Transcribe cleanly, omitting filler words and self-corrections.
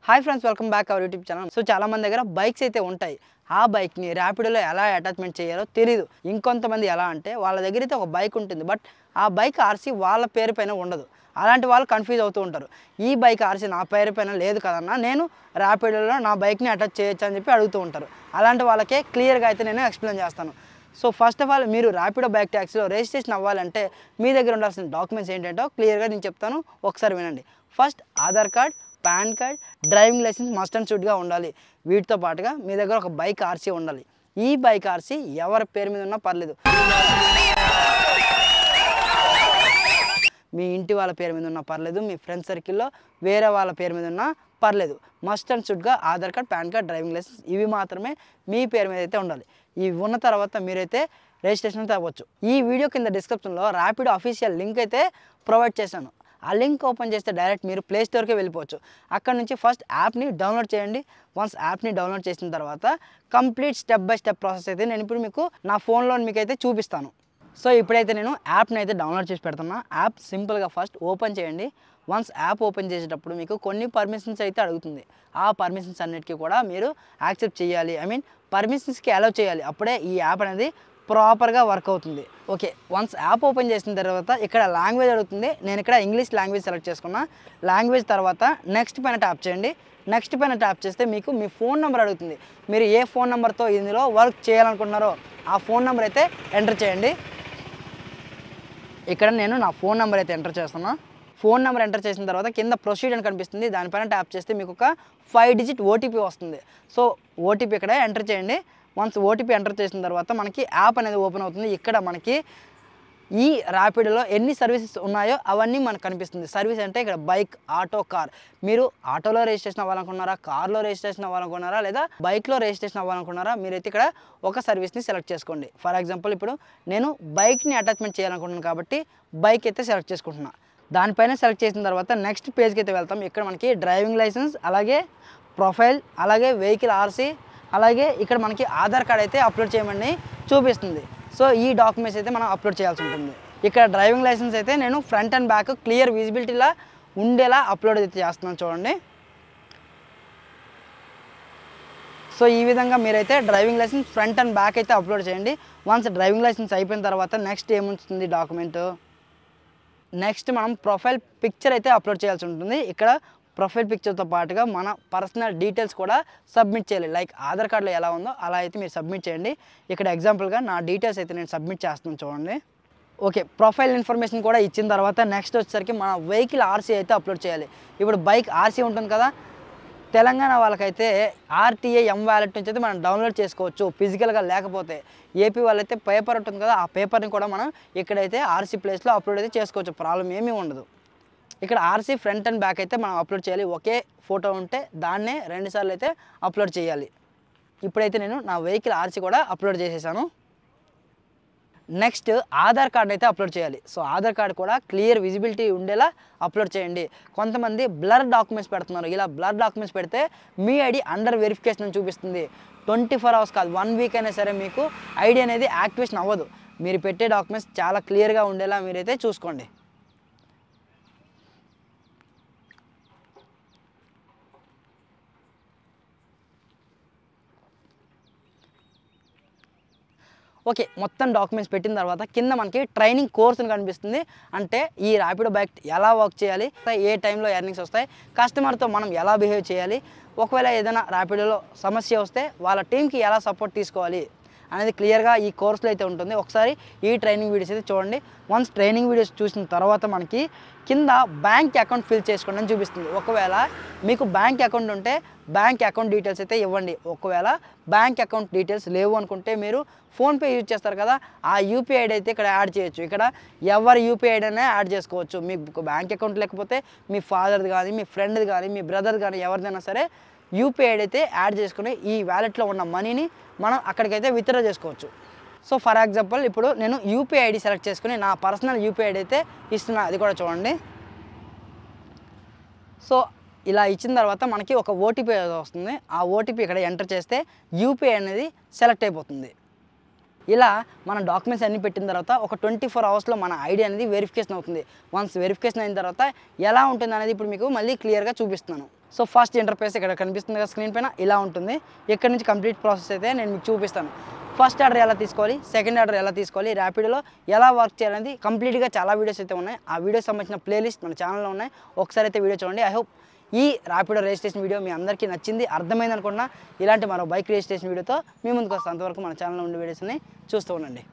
Hi friends, welcome back our YouTube channel. So చాలా మంది దగ్గర బైక్స్ అయితే ఉంటాయి. ఆ బైక్ని ర్యాపిడోలో ఎలా అటాచ్మెంట్ చేయాలో తెలియదు. ఇంకొంతమంది ఎలా అంటే వాళ్ళ దగ్గర అయితే ఒక బైక్ ఉంటుంది, బట్ ఆ బైక్ ఆర్సీ వాళ్ళ పేరు పైన ఉండదు. అలాంటి వాళ్ళు కన్ఫ్యూజ్ అవుతూ ఉంటారు. ఈ బైక్ ఆర్సీ నా పేరు పైన లేదు కదన్నా, నేను ర్యాపిడోలో నా బైక్ని అటాచ్ చేయొచ్చు అని చెప్పి అడుగుతూ ఉంటారు. అలాంటి వాళ్ళకే క్లియర్గా అయితే నేను ఎక్స్ప్లెయిన్ చేస్తాను. సో ఫస్ట్ ఆఫ్ ఆల్, మీరు ర్యాపిడో బైక్ ట్యాక్సీలో రిజిస్ట్రేషన్ అవ్వాలంటే మీ దగ్గర ఉండాల్సిన డాక్యుమెంట్స్ ఏంటంటో క్లియర్గా నేను చెప్తాను, ఒకసారి వినండి. First Aadhaar card, PAN card, driving licence must and షుడ్గా ఉండాలి. వీటితో పాటుగా మీ దగ్గర ఒక బైక్ ఆర్సీ ఉండాలి. ఈ బైక్ ఆర్సీ ఎవరి పేరు మీద ఉన్నా పర్లేదు, మీ ఇంటి వాళ్ళ పేరు మీద ఉన్నా పర్లేదు, మీ ఫ్రెండ్ సర్కిల్లో వేరే వాళ్ళ పేరు మీద ఉన్నా పర్లేదు. మస్ట్ అండ్ షుడ్గా Aadhaar card, PAN card, driving licence ఇవి మాత్రమే మీ పేరు మీద అయితే ఉండాలి. ఇవి ఉన్న తర్వాత మీరైతే రిజిస్ట్రేషన్ అయితే అవ్వచ్చు. ఈ వీడియో కింద డిస్క్రిప్షన్లో ర్యాపిడో అఫీషియల్ లింక్ అయితే ప్రొవైడ్ చేశాను. ఆ లింక్ ఓపెన్ చేస్తే డైరెక్ట్ మీరు ప్లే స్టోర్కే వెళ్ళిపోవచ్చు. అక్కడ నుంచి ఫస్ట్ యాప్ని డౌన్లోడ్ చేయండి. వన్స్ యాప్ని డౌన్లోడ్ చేసిన తర్వాత complete step by step process అయితే నేను ఇప్పుడు మీకు నా ఫోన్లో మీకు అయితే చూపిస్తాను. సో ఇప్పుడైతే నేను యాప్ని అయితే డౌన్లోడ్ చేసి పెడుతున్నా. యాప్ సింపుల్గా ఫస్ట్ ఓపెన్ చేయండి. వన్స్ యాప్ ఓపెన్ చేసేటప్పుడు మీకు కొన్ని పర్మిషన్స్ అయితే అడుగుతుంది. ఆ పర్మిషన్స్ అన్నిటికీ కూడా మీరు యాక్సెప్ట్ చేయాలి. పర్మిషన్స్కి అలౌ చేయాలి. అప్పుడే ఈ యాప్ అనేది ప్రాపర్గా వర్క్ అవుతుంది. ఓకే, వన్స్ యాప్ ఓపెన్ చేసిన తర్వాత ఇక్కడ లాంగ్వేజ్ అడుగుతుంది. నేను ఇక్కడ ఇంగ్లీష్ లాంగ్వేజ్ సెలెక్ట్ చేసుకున్నా. లాంగ్వేజ్ తర్వాత నెక్స్ట్ పైన ట్యాప్ చేయండి. నెక్స్ట్ పైన ట్యాప్ చేస్తే మీకు మీ ఫోన్ నెంబర్ అడుగుతుంది. మీరు ఏ ఫోన్ నెంబర్తో ఇందులో వర్క్ చేయాలనుకుంటున్నారో ఆ ఫోన్ నెంబర్ అయితే ఎంటర్ చేయండి. ఇక్కడ నేను నా ఫోన్ నెంబర్ అయితే ఎంటర్ చేస్తున్నా. ఫోన్ నెంబర్ ఎంటర్ చేసిన తర్వాత కింద ప్రొసీడ్ అని కనిపిస్తుంది. దానిపైన ట్యాప్ చేస్తే మీకు ఒక 5 డిజిట్ ఓటీపీ వస్తుంది. సో ఓటీపీ ఇక్కడ ఎంటర్ చేయండి. వన్స్ ఓటీపీ ఎంటర్ చేసిన తర్వాత మనకి యాప్ అనేది ఓపెన్ అవుతుంది. ఇక్కడ మనకి ఈ ర్యాపిడోలో ఎన్ని సర్వీసెస్ ఉన్నాయో అవన్నీ మనకు కనిపిస్తుంది. సర్వీస్ అంటే ఇక్కడ బైక్, ఆటో, కార్. మీరు ఆటోలో రిజిస్ట్రేషన్ అవ్వాలనుకున్నారా, కార్లో రిజిస్ట్రేషన్ అవ్వాలనుకున్నారా, లేదా బైక్లో రిజిస్ట్రేషన్ అవ్వాలనుకున్నారా, మీరైతే ఇక్కడ ఒక సర్వీస్ని సెలెక్ట్ చేసుకోండి. ఫర్ ఎగ్జాంపుల్ ఇప్పుడు నేను బైక్ని అటాచ్మెంట్ చేయాలనుకుంటున్నాను కాబట్టి బైక్ అయితే సెలెక్ట్ చేసుకుంటున్నాను. దానిపైన సెలెక్ట్ చేసిన తర్వాత నెక్స్ట్ పేజ్కి అయితే వెళ్తాం. ఇక్కడ మనకి డ్రైవింగ్ లైసెన్స్, అలాగే ప్రొఫైల్, అలాగే వెహికల్ ఆర్సీ, అలాగే ఇక్కడ మనకి ఆధార్ కార్డ్ అయితే అప్లోడ్ చేయమని చూపిస్తుంది. సో ఈ డాక్యుమెంట్స్ అయితే మనం అప్లోడ్ చేయాల్సి ఉంటుంది. ఇక్కడ డ్రైవింగ్ లైసెన్స్ అయితే నేను ఫ్రంట్ అండ్ బ్యాక్ క్లియర్ విజిబిలిటీలా ఉండేలా అప్లోడ్ అయితే చేస్తున్నాను, చూడండి. సో ఈ విధంగా మీరైతే driving licence front and back అయితే అప్లోడ్ చేయండి. వన్స్ డ్రైవింగ్ లైసెన్స్ అయిపోయిన తర్వాత నెక్స్ట్ ఏముంటుంది డాక్యుమెంట్, నెక్స్ట్ మనం ప్రొఫైల్ పిక్చర్ అయితే అప్లోడ్ చేయాల్సి ఉంటుంది. ఇక్కడ ప్రొఫైల్ పిక్చర్తో పాటుగా మన పర్సనల్ డీటెయిల్స్ కూడా సబ్మిట్ చేయాలి. లైక్ ఆధార్ కార్డులో ఎలా ఉందో అలా అయితే మీరు సబ్మిట్ చేయండి. ఇక్కడ ఎగ్జాంపుల్గా నా డీటెయిల్స్ అయితే నేను సబ్మిట్ చేస్తున్నాను, చూడండి. ఓకే, ప్రొఫైల్ ఇన్ఫర్మేషన్ కూడా ఇచ్చిన తర్వాత నెక్స్ట్ వచ్చేసరికి మన వెహికల్ ఆర్సీ అయితే అప్లోడ్ చేయాలి. ఇప్పుడు బైక్ ఆర్సీ ఉంటుంది కదా, తెలంగాణ వాళ్ళకైతే ఆర్టీఏ వాలెట్ నుంచి అయితే మనం డౌన్లోడ్ చేసుకోవచ్చు ఫిజికల్గా. లేకపోతే ఏపీ వాళ్ళైతే పేపర్ ఉంటుంది కదా, ఆ పేపర్ని కూడా మనం ఇక్కడైతే ఆర్సీ ప్లేస్లో అప్లోడ్ అయితే చేసుకోవచ్చు, ప్రాబ్లం ఏమీ ఉండదు. ఇక్కడ ఆర్సీ ఫ్రంట్ అండ్ బ్యాక్ అయితే మనం అప్లోడ్ చేయాలి. ఒకే ఫోటో ఉంటే దాన్నే 2 సార్లు అయితే అప్లోడ్ చేయాలి. ఇప్పుడైతే నేను నా వెహికల్ ఆర్సీ కూడా అప్లోడ్ చేసేసాను. నెక్స్ట్ ఆధార్ కార్డ్ అయితే అప్లోడ్ చేయాలి. సో ఆధార్ కార్డ్ కూడా క్లియర్ విజిబిలిటీ ఉండేలా అప్లోడ్ చేయండి. కొంతమంది బ్లర్ డాక్యుమెంట్స్ పెడుతున్నారు. ఇలా బ్లర్ డాక్యుమెంట్స్ పెడితే మీ ఐడి అండర్ వెరిఫికేషన్ అని చూపిస్తుంది. 24 అవర్స్ కాదు, 1 వీక్ అయినా సరే మీకు ఐడి అనేది యాక్టివేషన్ అవ్వదు. మీరు పెట్టే డాక్యుమెంట్స్ చాలా క్లియర్గా ఉండేలా మీరైతే చూసుకోండి. ఓకే, మొత్తం డాక్యుమెంట్స్ పెట్టిన తర్వాత కింద మనకి ట్రైనింగ్ కోర్స్ అని కనిపిస్తుంది. అంటే ఈ ర్యాపిడో బైక్ ఎలా వర్క్ చేయాలి, ఏ టైంలో ఎర్నింగ్స్ వస్తాయి, కస్టమర్తో మనం ఎలా బిహేవ్ చేయాలి, ఒకవేళ ఏదైనా ర్యాపిడోలో సమస్య వస్తే వాళ్ళ టీంకి ఎలా సపోర్ట్ తీసుకోవాలి అనేది క్లియర్గా ఈ కోర్సులో అయితే ఉంటుంది. ఒకసారి ఈ ట్రైనింగ్ వీడియోస్ అయితే చూడండి. వన్స్ ట్రైనింగ్ వీడియోస్ చూసిన తర్వాత మనకి కింద బ్యాంక్ అకౌంట్ ఫిల్ చేసుకోండి అని చూపిస్తుంది. ఒకవేళ మీకు బ్యాంక్ అకౌంట్ ఉంటే బ్యాంక్ అకౌంట్ డీటెయిల్స్ అయితే ఇవ్వండి. ఒకవేళ బ్యాంక్ అకౌంట్ డీటెయిల్స్ లేవు అనుకుంటే మీరు ఫోన్పే యూజ్ చేస్తారు కదా, ఆ యూపీఐ ఐడి అయితే ఇక్కడ యాడ్ చేయొచ్చు. ఇక్కడ ఎవరి యూపీఐ ఐడి అయినా యాడ్ చేసుకోవచ్చు. మీకు బ్యాంక్ అకౌంట్ లేకపోతే మీ ఫాదర్ది కానీ, మీ ఫ్రెండ్ది కానీ, మీ బ్రదర్ది కానీ ఎవరిదైనా సరే యూపీఐ ఐడి అయితే యాడ్ చేసుకుని ఈ వ్యాలెట్లో ఉన్న మనీని మనం అక్కడికైతే విత్డ్రా చేసుకోవచ్చు. సో ఫర్ ఎగ్జాంపుల్ ఇప్పుడు నేను యూపీఐ ఐడి సెలెక్ట్ చేసుకుని నా పర్సనల్ యూపీఐ ఐడి అయితే ఇస్తున్నా, అది కూడా చూడండి. సో ఇలా ఇచ్చిన తర్వాత మనకి ఒక ఓటీపీ వస్తుంది. ఆ ఓటీపీ ఇక్కడ ఎంటర్ చేస్తే యూపీఐ అనేది సెలెక్ట్ అయిపోతుంది. ఇలా మన డాక్యుమెంట్స్ అన్నీ పెట్టిన తర్వాత ఒక 24 అవర్స్లో మన ఐడి అనేది వెరిఫికేషన్ అవుతుంది. వన్స్ వెరిఫికేషన్ అయిన తర్వాత ఎలా ఉంటుంది అనేది ఇప్పుడు మీకు మళ్ళీ క్లియర్గా చూపిస్తున్నాను. సో ఫస్ట్ ఇంటర్ఫేస్ ఇక్కడ కనిపిస్తుంది కదా స్క్రీన్ పైన, ఇలా ఉంటుంది. ఇక్కడ నుంచి కంప్లీట్ ప్రాసెస్ అయితే నేను మీకు చూపిస్తాను. ఫస్ట్ ఆర్డర్ ఎలా తీసుకోవాలి, సెకండ్ ఆర్డర్ ఎలా తీసుకోవాలి, ర్యాపిడోలో ఎలా వర్క్ చేయాలనేది కంప్లీట్గా చాలా వీడియోస్ అయితే ఉన్నాయి. ఆ వీడియోస్ సంబంధించిన ప్లేలిస్ట్ మన ఛానల్లో ఉన్నాయి. ఒకసారి అయితే వీడియో చూడండి. ఐ హోప్ ఈ ర్యాపిడో రిజిస్ట్రేషన్ వీడియో మీ అందరికీ నచ్చింది, అర్థమైంది అనుకున్నా. ఇలాంటి మరో బైక్ రిజిస్ట్రేషన్ వీడియోతో మీ ముందుకు వస్తాను. అంతవరకు మన ఛానల్లో ఉండే వీడియోస్ని చూస్తూ ఉండండి.